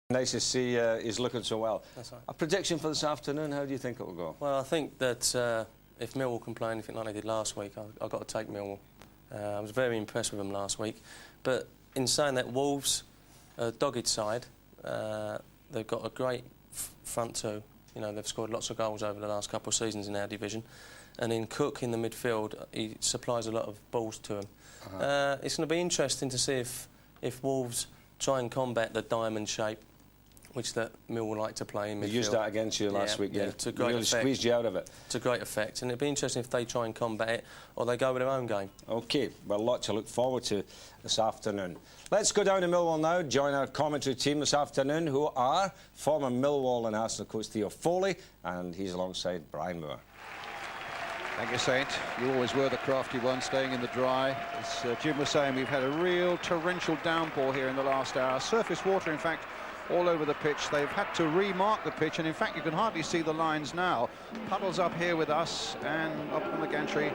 Nice to see he's looking so well. That's right. A prediction for this afternoon, how do you think it will go? Well, I think that if Millwall can play anything like they did last week, I've got to take Millwall. I was very impressed with them last week. But in saying that, Wolves, a dogged side, they've got a great front two. You know, they've scored lots of goals over the last couple of seasons in our division. And in Cook in the midfield, he supplies a lot of balls to him. It's going to be interesting to see if Wolves try and combat the diamond shape, which that Millwall like to play in midfield. They used that against you last week, yeah. To great really effect. Squeezed you out of it. To great effect, and it'd be interesting if they try and combat it, or they go with their own game. OK, well, a lot to look forward to this afternoon. Let's go down to Millwall now, join our commentary team this afternoon, who are former Millwall and Arsenal coach Theo Foley, and he's alongside Brian Moore. Thank you, Saint. You always were the crafty one, staying in the dry. As Jim was saying, we've had a real torrential downpour here in the last hour. Surface water, in fact, all over the pitch. They've had to remark the pitch, and in fact you can hardly see the lines now. Puddles up here with us and up on the gantry,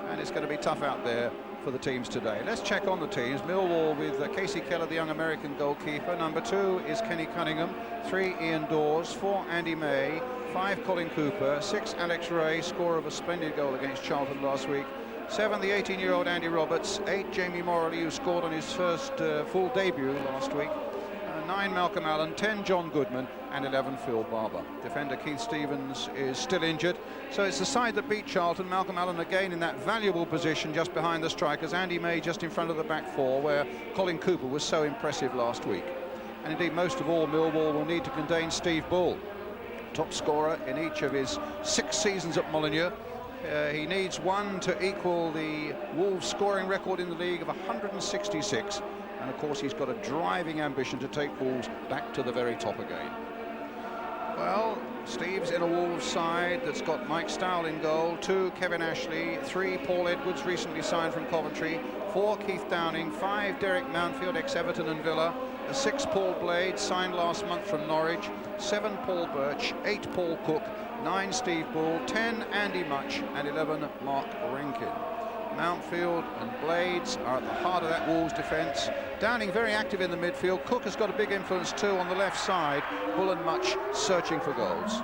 and it's going to be tough out there for the teams today. Let's check on the teams. Millwall with Casey Keller, the young American goalkeeper. Number 2 is Kenny Cunningham. 3, Ian Dawes. 4, Andy May. 5, Colin Cooper. 6, Alex Ray, scorer of a splendid goal against Charlton last week. 7, the 18-year-old Andy Roberts. 8, Jamie Morley, who scored on his first full debut last week. 9, Malcolm Allen, 10, John Goodman, and 11, Phil Barber. Defender Keith Stevens is still injured, so it's the side that beat Charlton. Malcolm Allen again in that valuable position just behind the strikers. Andy May just in front of the back four, where Colin Cooper was so impressive last week. And indeed, most of all, Millwall will need to contain Steve Bull, top scorer in each of his 6 seasons at Molineux. He needs 1 to equal the Wolves scoring record in the league of 166. And of course he's got a driving ambition to take Wolves back to the very top again. Well, Steve's in a Wolves side that's got Mike Stowell in goal, 2, Kevin Ashley, 3, Paul Edwards, recently signed from Coventry, 4, Keith Downing, 5, Derek Mountfield, ex-Everton and Villa, 6, Paul Blade, signed last month from Norwich, 7, Paul Birch, 8, Paul Cook, 9, Steve Bull, 10, Andy Much, and 11, Mark Rankin. Mountfield and Blades are at the heart of that Wolves defence. Downing very active in the midfield. Cook has got a big influence too on the left side. Bull and Much searching for goals.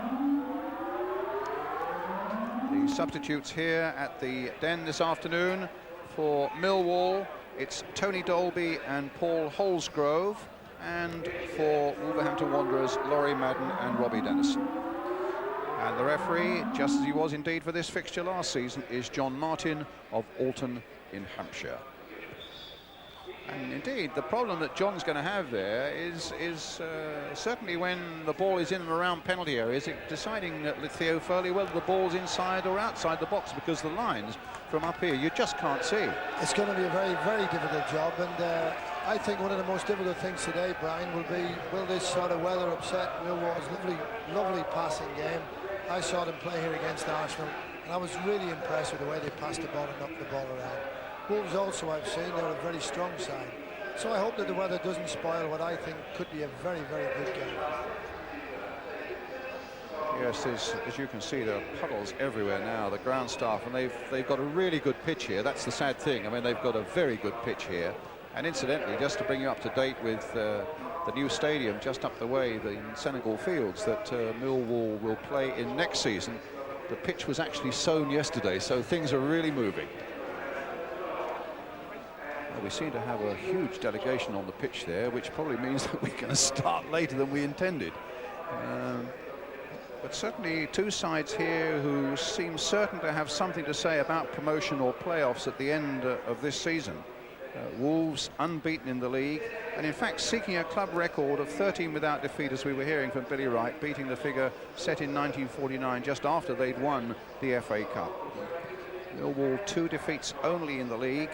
The substitutes here at the Den this afternoon for Millwall. It's Tony Dolby and Paul Holsgrove, and for Wolverhampton Wanderers, Laurie Madden and Robbie Dennison. And the referee, just as he was indeed for this fixture last season, is John Martin of Alton in Hampshire. And indeed, the problem that John's going to have there is certainly when the ball is in and around penalty areas, deciding with Theo Foley whether the ball's inside or outside the box, because the lines from up here you just can't see. It's going to be a very, very difficult job, and I think one of the most difficult things today, Brian, will be, will this sort of weather upset Millwall's lovely passing game. I saw them play here against Arsenal, and I was really impressed with the way they passed the ball and knocked the ball around. Wolves also, I've seen, they're a very strong side. So I hope that the weather doesn't spoil what I think could be a very, very good game. Yes, as you can see, there are puddles everywhere now, the ground staff, and they've got a really good pitch here. That's the sad thing. I mean, they've got a very good pitch here. And incidentally, just to bring you up to date with the new stadium just up the way, the Senegal Fields, that Millwall will play in next season, the pitch was actually sown yesterday, so things are really moving. Well, we seem to have a huge delegation on the pitch there, which probably means that we're going to start later than we intended. But certainly 2 sides here who seem certain to have something to say about promotion or playoffs at the end of this season. Wolves unbeaten in the league, and in fact seeking a club record of 13 without defeat, as we were hearing from Billy Wright, beating the figure set in 1949 just after they'd won the FA Cup. Millwall 2 defeats only in the league,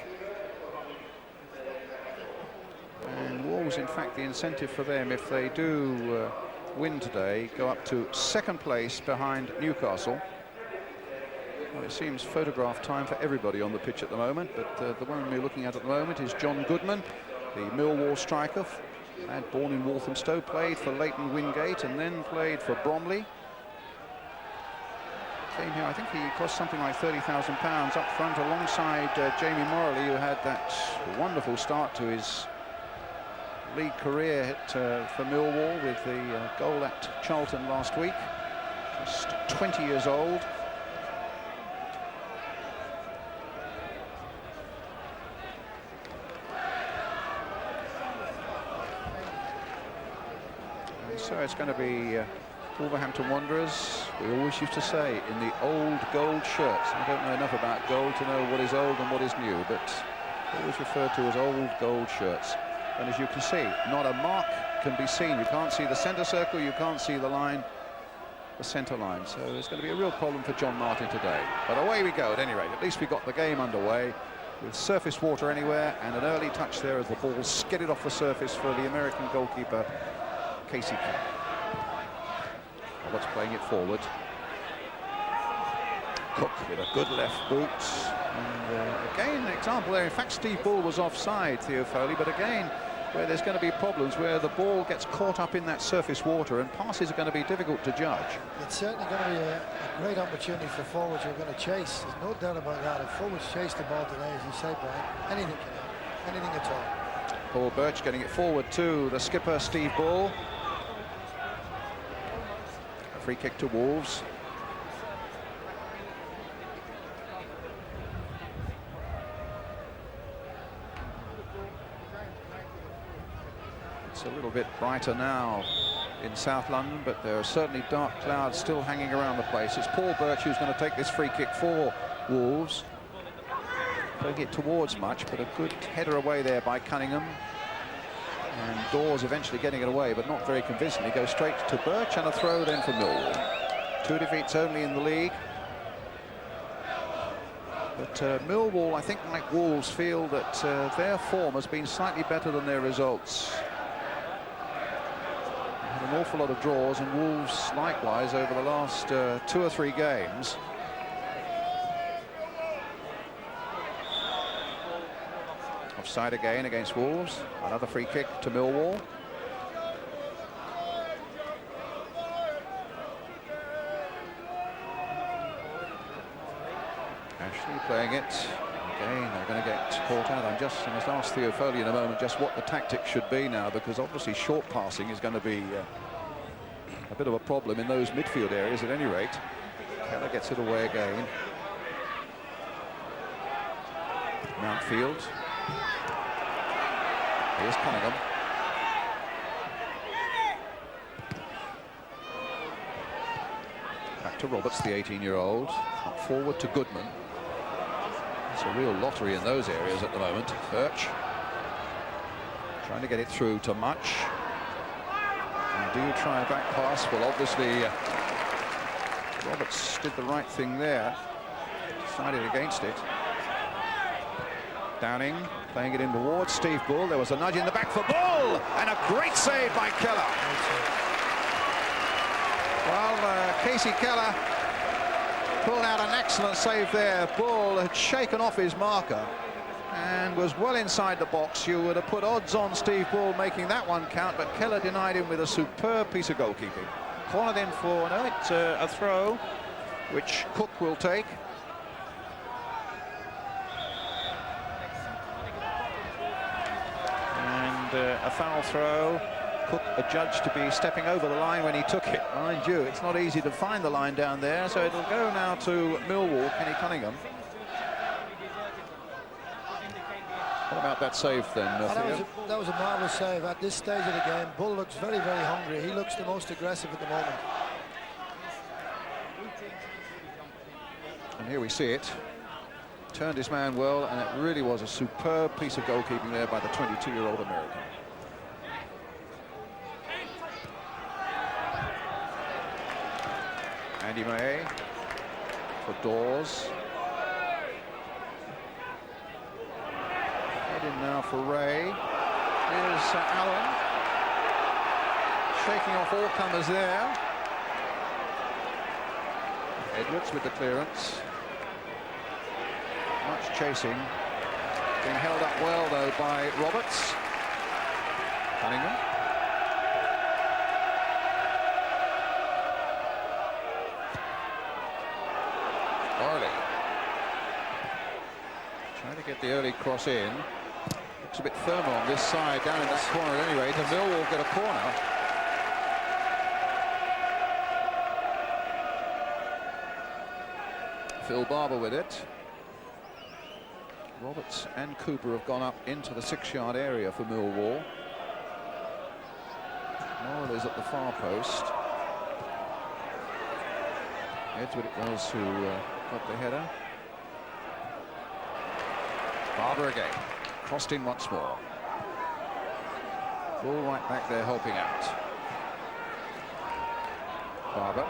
and Wolves, in fact, the incentive for them, if they do win today, go up to 2nd place behind Newcastle. Well, it seems photograph time for everybody on the pitch at the moment, but the one we're looking at the moment is John Goodman, the Millwall striker, and born in Walthamstow, played for Leighton Wingate and then played for Bromley. Came here, I think he cost something like £30,000 up front alongside Jamie Morley, who had that wonderful start to his league career for Millwall with the goal at Charlton last week. Just 20 years old. And so it's going to be Wolverhampton Wanderers. We always used to say, in the old gold shirts. I don't know enough about gold to know what is old and what is new, but always referred to as old gold shirts. And as you can see, not a mark can be seen. You can't see the centre circle, you can't see the line, the centre line. So it's going to be a real problem for John Martin today. But away we go at any rate. At least we got the game underway with surface water anywhere and an early touch there as the ball skidded off the surface for the American goalkeeper, Casey Keller. Roberts playing it forward. Cook with a good left boot. And again, an example there. In fact, Steve Bull was offside, Theo Foley, but again, where there's going to be problems where the ball gets caught up in that surface water and passes are going to be difficult to judge. It's certainly going to be a great opportunity for forwards who are going to chase. There's no doubt about that. If forwards chase the ball today, as you say, Brian, anything can happen, anything at all. Paul Birch getting it forward to the skipper, Steve Bull. A free kick to Wolves. It's a little bit brighter now in South London, but there are certainly dark clouds still hanging around the place. It's Paul Birch who's going to take this free kick for Wolves. Don't get towards much, but a good header away there by Cunningham. And Dawes eventually getting it away, but not very convincingly. Goes straight to Birch and a throw then for Millwall. 2 defeats only in the league. But Millwall, I think, like Wolves, feel that their form has been slightly better than their results. An awful lot of draws, and Wolves likewise over the last 2 or 3 games. Offside again against Wolves. Another free kick to Millwall. Ashley playing it. Again, they're going to get caught out. I must ask Theo Foley in a moment just what the tactics should be now, because obviously short passing is going to be a bit of a problem in those midfield areas at any rate. Keller gets it away again. Mountfield. Here's Cunningham. Back to Roberts, the 18-year-old. Up forward to Goodman. It's a real lottery in those areas at the moment. Birch trying to get it through to Much. And do you try a back pass? Well, obviously Roberts did the right thing there. Decided against it. Downing playing it in towards Steve Bull. There was a nudge in the back for Bull, and a great save by Keller. Well, Casey Keller pulled out an excellent save there. Bull had shaken off his marker and was well inside the box. You would have put odds on Steve Bull making that one count, but Keller denied him with a superb piece of goalkeeping. Cornered in for a throw, which Cook will take. And a foul throw. Cook adjudged to be stepping over the line when he took it. Mind you, it's not easy to find the line down there, so it'll go now to Millwall, Kenny Cunningham. What about that save then, that was a marvellous save. At this stage of the game, Bull looks very, very hungry. He looks the most aggressive at the moment. And here we see it. Turned his man well, and it really was a superb piece of goalkeeping there by the 22-year-old American. Andy May for Dawes. Head in now for Ray. Here's Allen. Shaking off all comers there. Edwards with the clearance. Much chasing. Being held up well, though, by Roberts. Cunningham. Orley. Trying to get the early cross in. Looks Looks a bit thermal on this side, down in that corner at any rate, and Millwall get a corner. Phil Barber with it. Roberts and Cooper have gone up into the 6-yard area for Millwall. Morrill is at the far post. Edgewood it was who got the header. Barber again. Crossed in once more. Bull right back there helping out. Barber.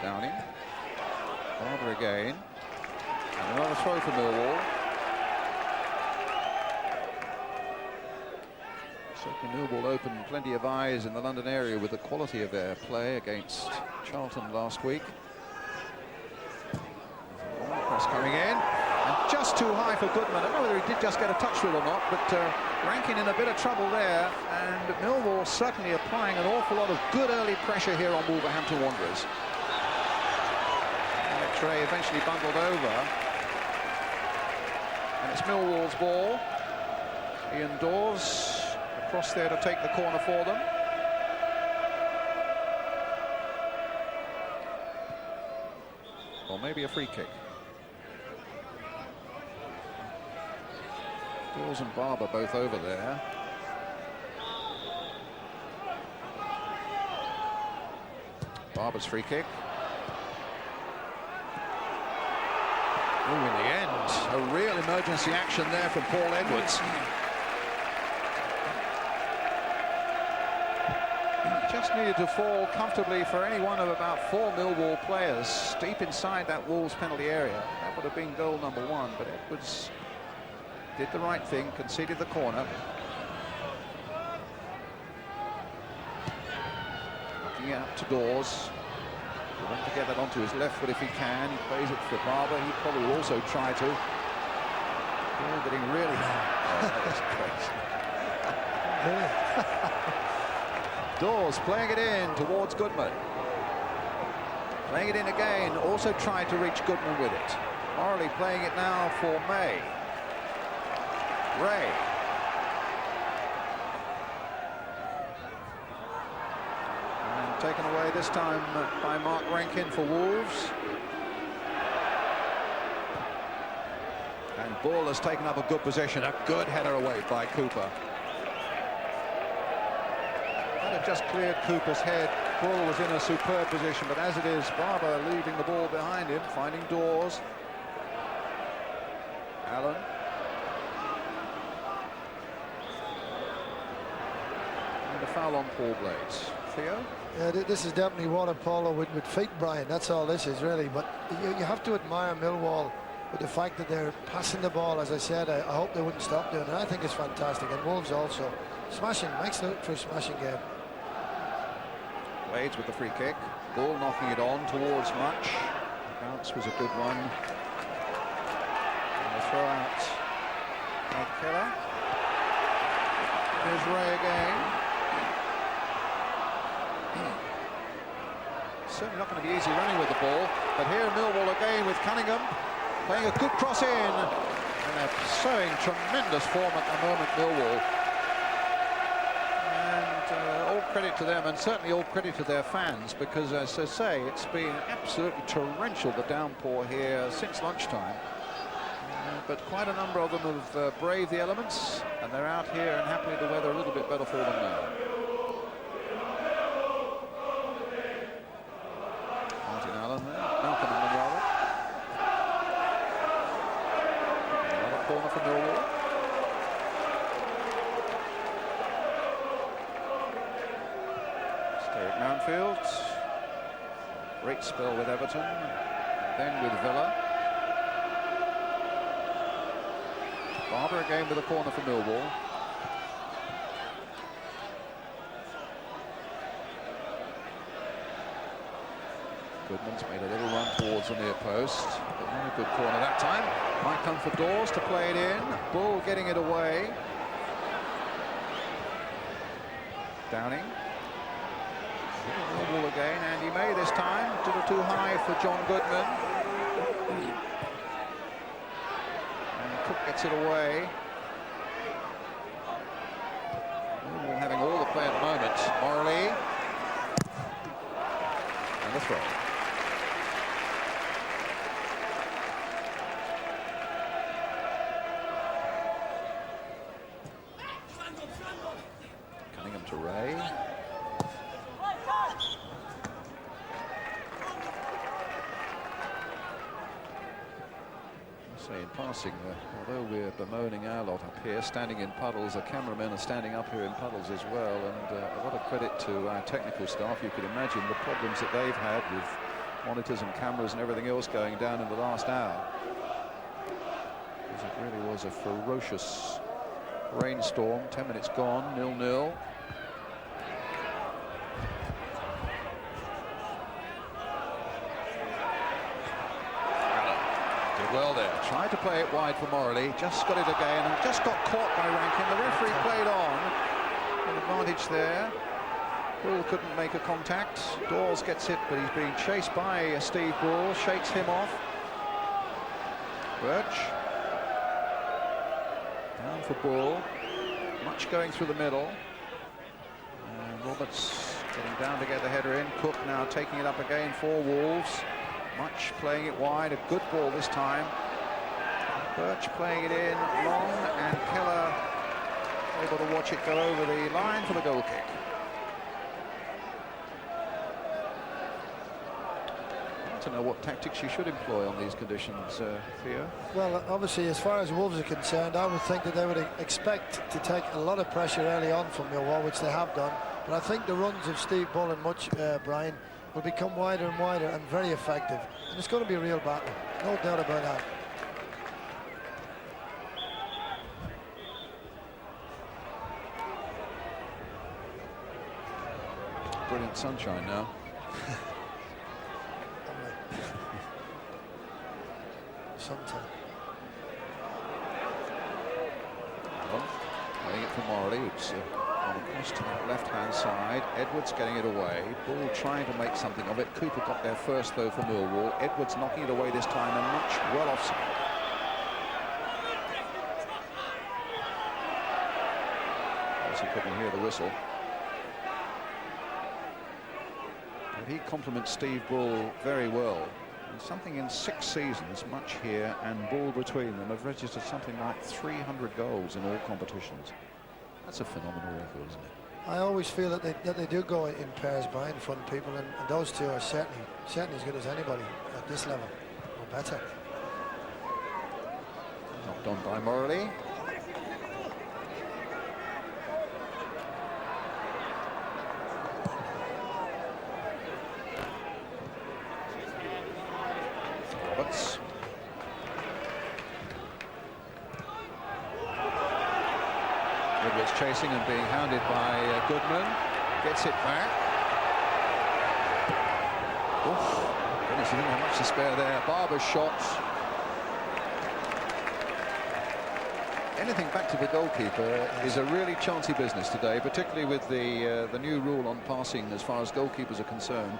Downing. Barber again. And another throw for Millwall. Certainly Millwall opened plenty of eyes in the London area with the quality of their play against Charlton last week. Long cross coming in. And just too high for Goodman. I don't know whether he did just get a touch with it or not, but Rankin in a bit of trouble there. And Millwall certainly applying an awful lot of good early pressure here on Wolverhampton Wanderers. Trey eventually bundled over, and it's Millwall's ball. Ian Dawes across there to take the corner for them. Or maybe a free kick. Dawes and Barber both over there. Barber's free kick. Oh, in the end, a real emergency action there from Paul Edwards. Just needed to fall comfortably for any one of about 4 Millwall players deep inside that Wolves penalty area. That would have been goal number 1, but Edwards did the right thing, conceded the corner. Looking out to Dawes. He'll want to get that onto his left foot if he can. He plays it for Barber. He probably will also try to. Ball getting really... Oh, that was crazy. Dawes playing it in towards Goodman. Playing it in again. Also tried to reach Goodman with it. Morley playing it now for May. Ray. Taken away this time by Mark Rankin for Wolves. And Ball has taken up a good possession. A good header away by Cooper. That had just cleared Cooper's head. Ball was in a superb position, but as it is, Barber leaving the ball behind him, finding Dawes. Allen. And a foul on Paul Blades. Theo? Yeah, this is definitely water polo with feet, Brian. That's all this is, really. But you have to admire Millwall with the fact that they're passing the ball. As I said, I hope they wouldn't stop doing it. I think it's fantastic. And Wolves also. Smashing, makes it for a smashing game. Blades with the free kick. Ball knocking it on towards Much. Bounce was a good one. And the throw out by Keller. Here's Ray again. Certainly not going to be easy running with the ball, but here Millwall again with Cunningham playing a good cross in, and they're showing tremendous form at the moment, Millwall. And all credit to them, and certainly all credit to their fans, because as I say, it's been absolutely torrential, the downpour here since lunchtime. But quite a number of them have braved the elements, and they're out here, and happily the weather a little bit better for them now. Malcolm Allen, rather. Another corner for Millwall. Sturrock Mountfield. Great spell with Everton. Then with Villa. Barber again with a corner for Millwall. Goodman's made a little run towards the near post, but not a good corner that time. Might come for Dawes to play it in. Bull getting it away. Downing. Millwall again, Andy May this time. A little too high for John Goodman. And Cook gets it away. Millwall having all the play at the moment. Morley. And the throw. Cunningham to Ray. Say in passing, although we're bemoaning our lot up here, standing in puddles, the cameramen are standing up here in puddles as well, and a lot of credit to our technical staff. You could imagine the problems that they've had with monitors and cameras and everything else going down in the last hour. Because it really was a ferocious rainstorm. 10 minutes gone, 0-0. Well there, tried to play it wide for Morley, just got it again and just got caught by Rankin. The referee played on. An advantage there. Bull couldn't make a contact. Dawes gets it, but he's being chased by Steve Bull, shakes him off. Birch. Down for Bull. Much going through the middle. And Roberts getting down to get the header in. Cook now taking it up again for Wolves. Much playing it wide, a good ball this time. Birch playing it in long, and Keller able to watch it go over the line for the goal kick. I want to know what tactics you should employ on these conditions, Theo. Well, obviously, as far as Wolves are concerned, I would think that they would expect to take a lot of pressure early on from Millwall, which they have done. But I think the runs of Steve Bull and Brian, will become wider and wider and very effective. And it's going to be a real battle, no doubt about that. Brilliant sunshine now. Sometime. Playing it for Morley, who's on across to the left-hand side. Edwards getting it away. Bull trying to make something of it. Cooper got there first, though, for Millwall. Edwards knocking it away this time, and much well offside. He couldn't hear the whistle. But he compliments Steve Bull very well. And something in 6 seasons, much here and Bull between them, have registered something like 300 goals in all competitions. That's a phenomenal record, isn't it? I always feel that they do go in pairs, Brian, front people, and those two are certainly as good as anybody at this level, or better. Knocked on by Morley. Roberts. Edwards chasing and being hounded by Goodman. Gets it back. Oof. Goodness, he didn't have much to spare there. Barber's shot. Anything back to the goalkeeper is a really chancy business today, particularly with the new rule on passing as far as goalkeepers are concerned.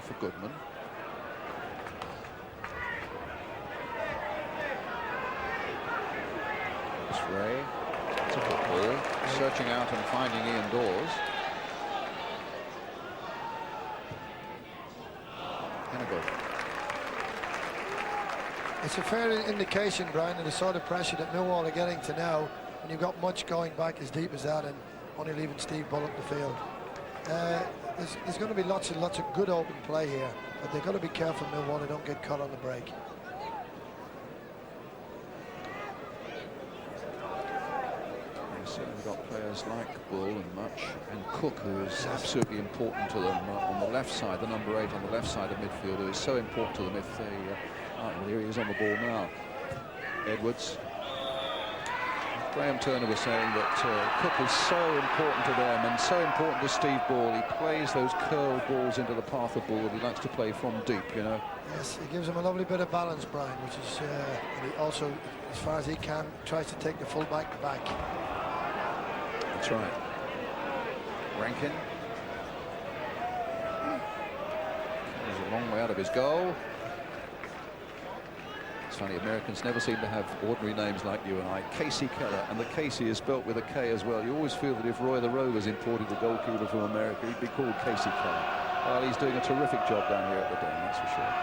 For Goodman. It's Ray. It's a good ball. Searching out and finding Ian Dawes. And a goal. It's a fair indication, Brian, of the sort of pressure that Millwall are getting to now, when you've got much going back as deep as that and only leaving Steve Bull up the field. There's going to be lots and lots of good open play here, but they've got to be careful, Millwall, they don't get caught on the break. Certainly got players like Bull and Much and Cook, who is absolutely important to them on the left side, the number 8 on the left side of midfield, who is so important to them if they... well, here he is on the ball now. Edwards. Graham Turner was saying that Cook is so important to them and so important to Steve Bull. He plays those curl balls into the path of Bull that he likes to play from deep, you know. Yes, he gives him a lovely bit of balance, Brian, which is, and he also, as far as he can, tries to take the full back. That's right. Rankin. He's a long way out of his goal. It's funny, Americans never seem to have ordinary names like you and I. Casey Keller, and the Casey is spelt with a K as well. You always feel that if Roy the Rovers imported the goalkeeper from America, he'd be called Casey Keller. Well, he's doing a terrific job down here at the Den, that's for sure.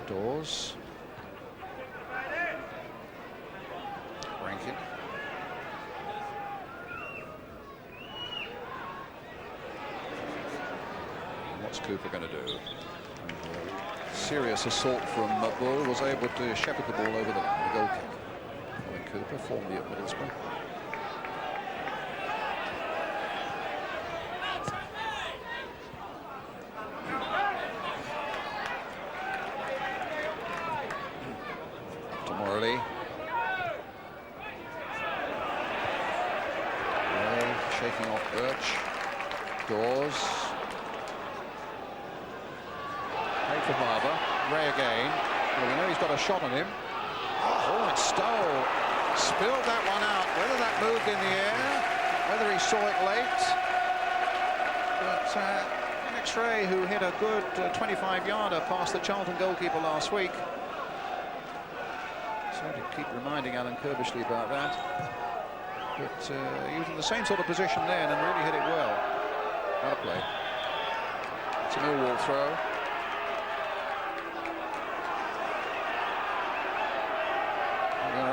Dawes. Rankin. What's Cooper going to do? Serious assault from Bull, was able to shepherd the ball over the line. The goal kick. Colin Cooper formerly at Middlesbrough. To Morley. Ray shaking off Birch. Dawes. For Barber. Ray again. Well, we know he's got a shot on him. Oh, and Stoll spilled that one out. Whether that moved in the air, whether he saw it late. But Alex Ray, who hit a good 25-yarder past the Charlton goalkeeper last week. So to keep reminding Alan Kirbishley about that. But he was in the same sort of position then and really hit it well. What a play. It's a Millwall throw.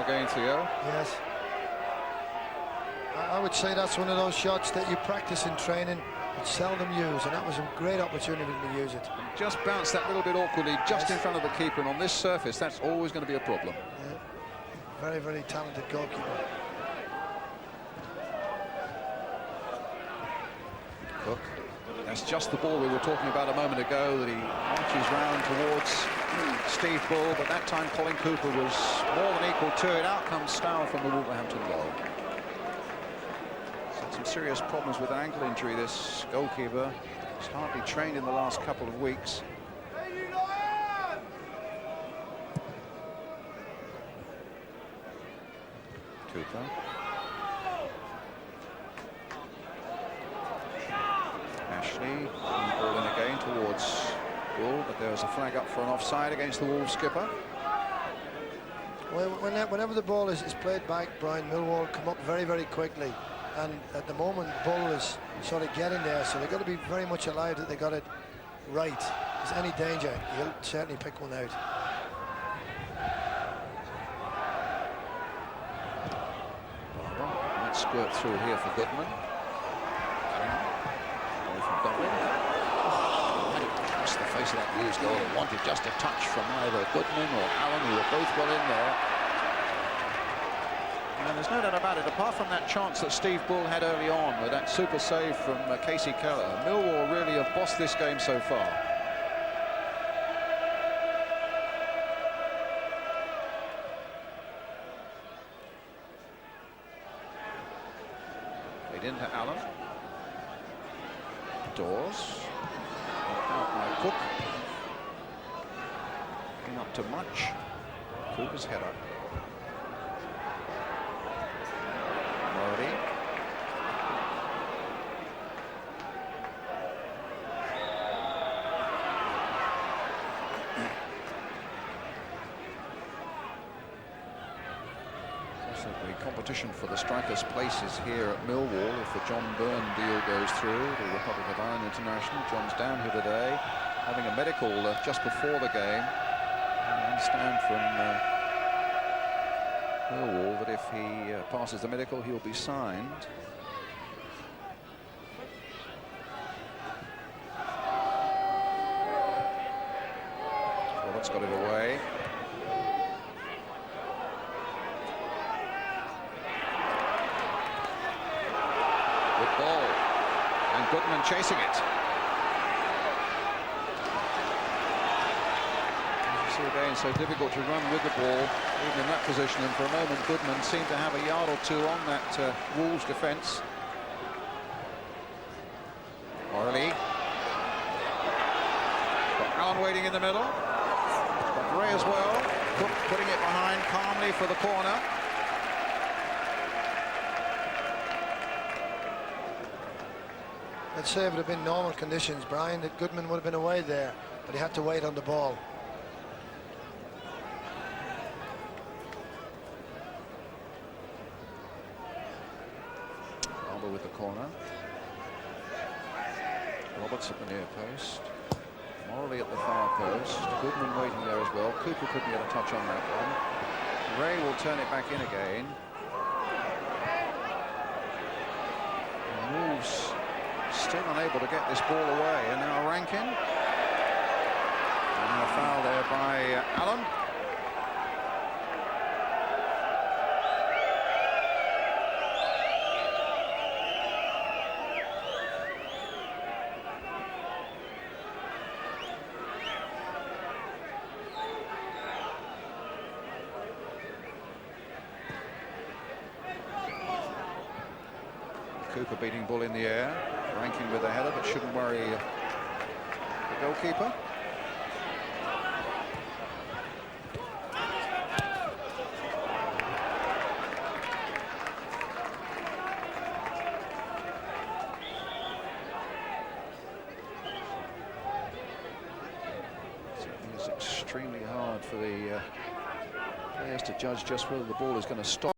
Going Theo. Yes. I would say that's one of those shots that you practice in training but seldom use, and that was a great opportunity to use it. Just bounced that little bit awkwardly just in front of the keeper, and on this surface that's always going to be a problem. Yeah. Very, very talented goalkeeper. Cook. That's just the ball we were talking about a moment ago, that he marches round towards Steve Bull, but that time Colin Cooper was more than equal to it. Out comes Stow from the Wolverhampton goal. He's had some serious problems with an ankle injury, this goalkeeper. He's hardly trained in the last couple of weeks. Cooper. Ashley, ball in again towards Bull, but there was a flag up for an offside against the Wolves skipper. Well, whenever the ball is played back, Brian, Millwall come up very, very quickly, and at the moment Bull is sort of getting there, so they've got to be very much alive that they got it right. If there's any danger, he'll certainly pick one out. Might squirt through here for Goodman. The face of that Wolves goal and wanted just a touch from either Goodman or Allen, who were both well in there. And there's no doubt about it, apart from that chance that Steve Bull had early on with that super save from Casey Keller, Millwall really have bossed this game so far. Played into Allen. Dawes. Out by Cook. Not too much. Cooper's header. Murray. The competition for the strikers' places here at Millwall, if the John Byrne deal goes through, the Republic of Ireland international. John's down here today, having a medical just before the game. I understand from Millwall that if he passes the medical, he'll be signed. Scott's got it away. Good ball. And Goodman chasing it. See again, so difficult to run with the ball, even in that position. And for a moment, Goodman seemed to have a yard or two on that Wolves defence. Orley. Got Allen waiting in the middle. Got Gray as well. Cook putting it behind calmly for the corner. I'd say if it had been normal conditions, Brian, that Goodman would have been away there, but he had to wait on the ball. Alba with the corner. Roberts at the near post. Morley at the far post. Goodman waiting there as well. Cooper couldn't get a touch on that one. Ray will turn it back in again. And Wolves still unable to get this ball away. And now Rankin. And a foul there by Allen. Cooper beating ball in the air. Rankin with the header, but shouldn't worry the goalkeeper. It's extremely hard for the players to judge just whether the ball is going to stop.